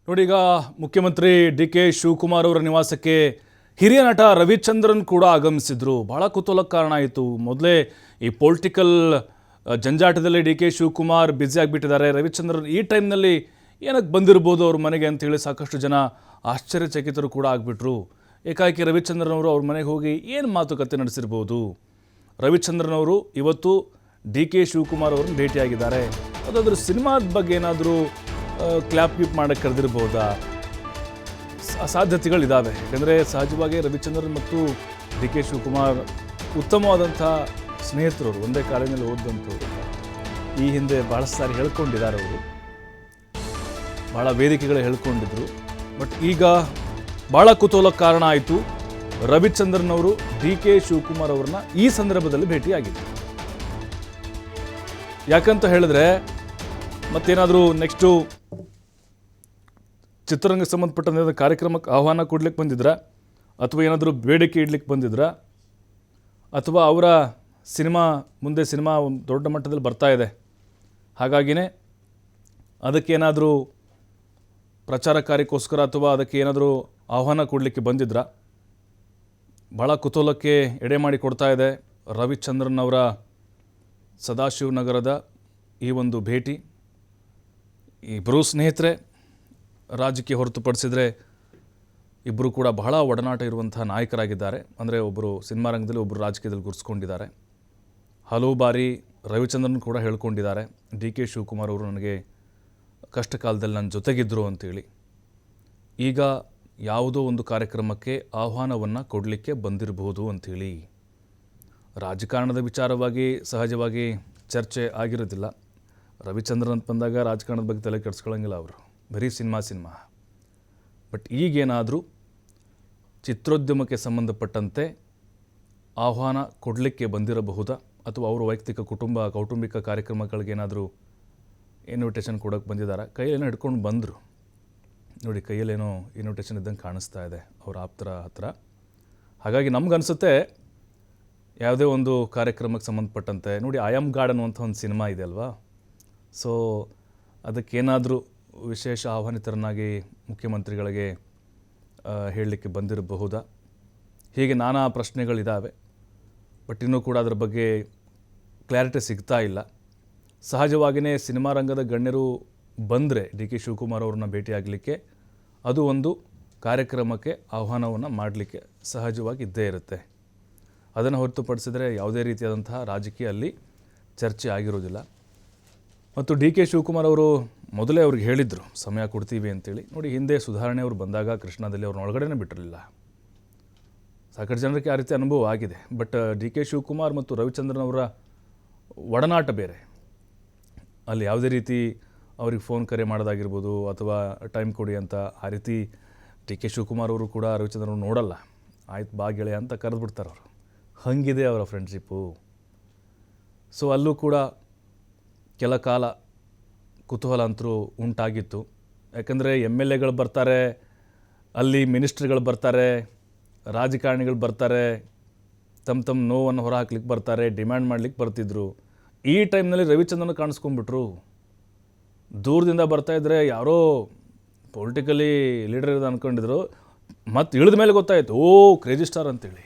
ನೋಡಿ, ಈಗ ಮುಖ್ಯಮಂತ್ರಿ ಡಿ ಕೆ ಶಿವಕುಮಾರ್ ಅವರ ನಿವಾಸಕ್ಕೆ ಹಿರಿಯ ನಟ ರವಿಚಂದ್ರನ್ ಕೂಡ ಆಗಮಿಸಿದ್ರು. ಬಹಳ ಕುತೂಹಲಕ್ಕೆ ಕಾರಣ ಆಯಿತು. ಮೊದಲೇ ಈ ಪೊಲಿಟಿಕಲ್ ಜಂಜಾಟದಲ್ಲಿ ಡಿ ಕೆ ಶಿವಕುಮಾರ್ ಬ್ಯುಸಿ ಆಗಿಬಿಟ್ಟಿದ್ದಾರೆ. ರವಿಚಂದ್ರನ್ ಈ ಟೈಮ್ನಲ್ಲಿ ಏನಕ್ಕೆ ಬಂದಿರ್ಬೋದು ಅವ್ರ ಮನೆಗೆ ಅಂತೇಳಿ ಸಾಕಷ್ಟು ಜನ ಆಶ್ಚರ್ಯಚಕಿತರು ಕೂಡ ಆಗಿಬಿಟ್ರು. ಏಕಾಏಕಿ ರವಿಚಂದ್ರನ್ ಅವರು ಅವ್ರ ಮನೆಗೆ ಹೋಗಿ ಏನು ಮಾತುಕತೆ ನಡೆಸಿರ್ಬೋದು. ರವಿಚಂದ್ರನ್ ಅವರು ಇವತ್ತು ಡಿ ಕೆ ಶಿವಕುಮಾರ್ ಅವ್ರನ್ನ ಭೇಟಿಯಾಗಿದ್ದಾರೆ. ಅದಾದರೂ ಸಿನಿಮಾದ ಬಗ್ಗೆ ಏನಾದರೂ ಕ್ಲಾಪ್ ಗೀಪ್ ಮಾಡೋಕ್ಕೆ ಕರೆದಿರ್ಬೋದಾ? ಸಾಧ್ಯತೆಗಳಿದ್ದಾವೆ. ಯಾಕಂದರೆ ಸಹಜವಾಗಿ ರವಿಚಂದ್ರನ್ ಮತ್ತು ಡಿ ಕೆ ಶಿವಕುಮಾರ್ ಉತ್ತಮವಾದಂಥ ಸ್ನೇಹಿತರವರು, ಒಂದೇ ಕಾಲೇಜಿನಲ್ಲಿ ಓದಿದಂಥವ್ರು. ಈ ಹಿಂದೆ ಭಾಳಷ್ಟು ಸಾರಿ ಹೇಳ್ಕೊಂಡಿದ್ದಾರೆ ಅವರು, ಭಾಳ ವೇದಿಕೆಗಳು ಹೇಳ್ಕೊಂಡಿದ್ರು. ಬಟ್ ಈಗ ಭಾಳ ಕುತೂಹಲಕ್ಕೆ ಕಾರಣ ಆಯಿತು. ರವಿಚಂದ್ರನ್ ಅವರು ಡಿ ಕೆ ಶಿವಕುಮಾರ್ ಅವ್ರನ್ನ ಈ ಸಂದರ್ಭದಲ್ಲಿ ಭೇಟಿಯಾಗಿದ್ದರು. ಯಾಕಂತ ಹೇಳಿದ್ರೆ ಮತ್ತೇನಾದರೂ ನೆಕ್ಸ್ಟು ಚಿತ್ರರಂಗಕ್ಕೆ ಸಂಬಂಧಪಟ್ಟಂಥ ಕಾರ್ಯಕ್ರಮಕ್ಕೆ ಆಹ್ವಾನ ಕೊಡ್ಲಿಕ್ಕೆ ಬಂದಿದ್ರಾ, ಅಥವಾ ಏನಾದರೂ ಬೇಡಿಕೆ ಇಡ್ಲಿಕ್ಕೆ ಬಂದಿದ್ರಾ, ಅಥವಾ ಅವರ ಮುಂದೆ ಸಿನಿಮಾ ದೊಡ್ಡ ಮಟ್ಟದಲ್ಲಿ ಬರ್ತಾ ಇದೆ, ಹಾಗಾಗಿನೇ ಅದಕ್ಕೇನಾದರೂ ಪ್ರಚಾರ ಕಾರ್ಯಕ್ಕೋಸ್ಕರ ಅಥವಾ ಅದಕ್ಕೆ ಏನಾದರೂ ಆಹ್ವಾನ ಕೊಡಲಿಕ್ಕೆ ಬಂದಿದ್ರಾ? ಭಾಳ ಕುತೂಹಲಕ್ಕೆ ಎಡೆ ಮಾಡಿ ಕೊಡ್ತಾ ಇದೆ ರವಿಚಂದ್ರನ್ ಅವರ ಸದಾಶಿವನಗರದ ಈ ಒಂದು ಭೇಟಿ. ಇಬ್ಬರೂ ಸ್ನೇಹಿತರೆ, ರಾಜಕೀಯ ಹೊರತುಪಡಿಸಿದರೆ ಇಬ್ಬರು ಕೂಡ ಬಹಳ ಒಡನಾಟ ಇರುವಂಥ ನಾಯಕರಾಗಿದ್ದಾರೆ. ಅಂದರೆ ಒಬ್ಬರು ಸಿನಿಮಾ ರಂಗದಲ್ಲಿ, ಒಬ್ಬರು ರಾಜಕೀಯದಲ್ಲಿ ಗುರುತಿಸ್ಕೊಂಡಿದ್ದಾರೆ. ಹಲವು ಬಾರಿ ರವಿಚಂದ್ರನ್ ಕೂಡ ಹೇಳ್ಕೊಂಡಿದ್ದಾರೆ, ಡಿ ಕೆ ಶಿವಕುಮಾರ್ ಅವರು ನನಗೆ ಕಷ್ಟ ಕಾಲದಲ್ಲಿ ನನ್ನ ಜೊತೆಗಿದ್ದರು ಅಂತೇಳಿ. ಈಗ ಯಾವುದೋ ಒಂದು ಕಾರ್ಯಕ್ರಮಕ್ಕೆ ಆಹ್ವಾನವನ್ನು ಕೊಡಲಿಕ್ಕೆ ಬಂದಿರಬಹುದು ಅಂಥೇಳಿ. ರಾಜಕಾರಣದ ವಿಚಾರವಾಗಿ ಸಹಜವಾಗಿ ಚರ್ಚೆ ಆಗಿರೋದಿಲ್ಲ. ರವಿಚಂದ್ರನ್ ಅಂತ ಬಂದಾಗ ರಾಜಕಾರಣದ ಬಗ್ಗೆ ತಲೆ ಕೆಡಿಸ್ಕೊಳ್ಳೋಂಗಿಲ್ಲ ಅವರು, ಬರೀ ಸಿನಿಮಾ. ಬಟ್ ಈಗೇನಾದರೂ ಚಿತ್ರೋದ್ಯಮಕ್ಕೆ ಸಂಬಂಧಪಟ್ಟಂತೆ ಆಹ್ವಾನ ಕೊಡಲಿಕ್ಕೆ ಬಂದಿರಬಹುದಾ, ಅಥವಾ ಅವರು ವೈಯಕ್ತಿಕ ಕೌಟುಂಬಿಕ ಕಾರ್ಯಕ್ರಮಗಳಿಗೇನಾದರೂ ಇನ್ವಿಟೇಷನ್ ಕೊಡೋಕ್ಕೆ ಬಂದಿದ್ದಾರೆ. ಕೈಯಲ್ಲೇನೋ ಹಿಡ್ಕೊಂಡು ಬಂದರು ನೋಡಿ, ಕೈಯಲ್ಲೇನೋ ಇನ್ವಿಟೇಷನ್ ಇದ್ದಂಗೆ ಕಾಣಿಸ್ತಾ ಇದೆ ಅವ್ರ ಆಪ್ತರ ಹತ್ರ. ಹಾಗಾಗಿ ನಮಗನ್ಸುತ್ತೆ ಯಾವುದೇ ಒಂದು ಕಾರ್ಯಕ್ರಮಕ್ಕೆ ಸಂಬಂಧಪಟ್ಟಂತೆ, ನೋಡಿ ಐ ಆಮ್ ಗಾಡ್ ಅನ್ನುವಂಥ ಒಂದು ಸಿನಿಮಾ ಇದೆ ಅಲ್ವಾ, ಸೊ ಅದಕ್ಕೇನಾದರೂ ವಿಶೇಷ ಆಹ್ವಾನಿತರನ್ನಾಗಿ ಮುಖ್ಯಮಂತ್ರಿಗಳಿಗೆ ಹೇಳಲಿಕ್ಕೆ ಬಂದಿರಬಹುದಾ? ಹೀಗೆ ನಾನಾ ಪ್ರಶ್ನೆಗಳಿದ್ದಾವೆ. ಬಟ್ ಇನ್ನೂ ಕೂಡ ಅದರ ಬಗ್ಗೆ ಕ್ಲಾರಿಟಿ ಸಿಗ್ತಾ ಇಲ್ಲ. ಸಹಜವಾಗಿಯೇ ಸಿನಿಮಾ ರಂಗದ ಗಣ್ಯರು ಬಂದರೆ ಡಿ ಕೆ ಶಿವಕುಮಾರ್ ಅವ್ರನ್ನ ಭೇಟಿಯಾಗಲಿಕ್ಕೆ ಅದು ಒಂದು ಕಾರ್ಯಕ್ರಮಕ್ಕೆ ಆಹ್ವಾನವನ್ನು ಮಾಡಲಿಕ್ಕೆ ಸಹಜವಾಗಿ ಇದ್ದೇ ಇರುತ್ತೆ. ಅದನ್ನು ಹೊರತುಪಡಿಸಿದರೆ ಯಾವುದೇ ರೀತಿಯಾದಂತಹ ರಾಜಕೀಯ ಅಲ್ಲಿ ಚರ್ಚೆ ಆಗಿರೋದಿಲ್ಲ. ಮತ್ತು ಡಿ ಕೆ ಶಿವಕುಮಾರ್ ಅವರು ಮೊದಲೇ ಅವ್ರಿಗೆ ಹೇಳಿದರು ಸಮಯ ಕೊಡ್ತೀವಿ ಅಂತೇಳಿ. ನೋಡಿ, ಹಿಂದೆ ಸುಧಾರಣೆ ಅವರು ಬಂದಾಗ ಕೃಷ್ಣದಲ್ಲಿ ಅವ್ರನ್ನ ಒಳಗಡೆನೇ ಬಿಟ್ಟಿರಲಿಲ್ಲ. ಸಾಕಷ್ಟು ಜನರಿಗೆ ಆ ರೀತಿ ಅನುಭವ ಆಗಿದೆ. ಬಟ್ ಡಿ ಕೆ ಶಿವಕುಮಾರ್ ಮತ್ತು ರವಿಚಂದ್ರನ್ ಅವರ ಒಡನಾಟ ಬೇರೆ. ಅಲ್ಲಿ ಯಾವುದೇ ರೀತಿ ಅವ್ರಿಗೆ ಫೋನ್ ಕರೆ ಮಾಡೋದಾಗಿರ್ಬೋದು, ಅಥವಾ ಟೈಮ್ ಕೊಡಿ ಅಂತ ಆ ರೀತಿ ಡಿ ಕೆ ಶಿವಕುಮಾರ್ ಅವರು ಕೂಡ ರವಿಚಂದ್ರನ್ ನೋಡಲ್ಲ. ಆಯ್ತು ಬಾ ಗೆಳೆಯ ಅಂತ ಕರೆದುಬಿಡ್ತಾರೆ ಅವರು. ಹಂಗಿದೆ ಅವರ ಫ್ರೆಂಡ್ಶಿಪ್ಪು. ಸೊ ಅಲ್ಲೂ ಕೂಡ ಕೆಲ ಕಾಲ ಕುತೂಹಲ ಅಂತರೂ ಉಂಟಾಗಿತ್ತು. ಯಾಕಂದರೆ MLAಗಳು ಬರ್ತಾರೆ, ಅಲ್ಲಿ ಮಿನಿಸ್ಟ್ರಿಗಳು ಬರ್ತಾರೆ, ರಾಜಕಾರಣಿಗಳು ಬರ್ತಾರೆ, ತಮ್ಮ ನೋವನ್ನು ಹೊರಹಾಕ್ಲಿಕ್ಕೆ ಬರ್ತಾರೆ, ಡಿಮ್ಯಾಂಡ್ ಮಾಡ್ಲಿಕ್ಕೆ ಬರ್ತಿದ್ರು. ಈ ಟೈಮ್ನಲ್ಲಿ ರವಿಚಂದ್ರನ್ ಕಾಣಿಸ್ಕೊಂಡ್ಬಿಟ್ರು. ದೂರದಿಂದ ಬರ್ತಾಯಿದ್ರೆ ಯಾರೋ ಪೊಲಿಟಿಕಲಿ ಲೀಡರ್ ಇರೋದು ಅಂದ್ಕೊಂಡಿದ್ರು. ಮತ್ತು ಇಳಿದ ಮೇಲೆ ಗೊತ್ತಾಯಿತು, ಕ್ರೇಜಿ ಸ್ಟಾರ್ ಅಂತೇಳಿ.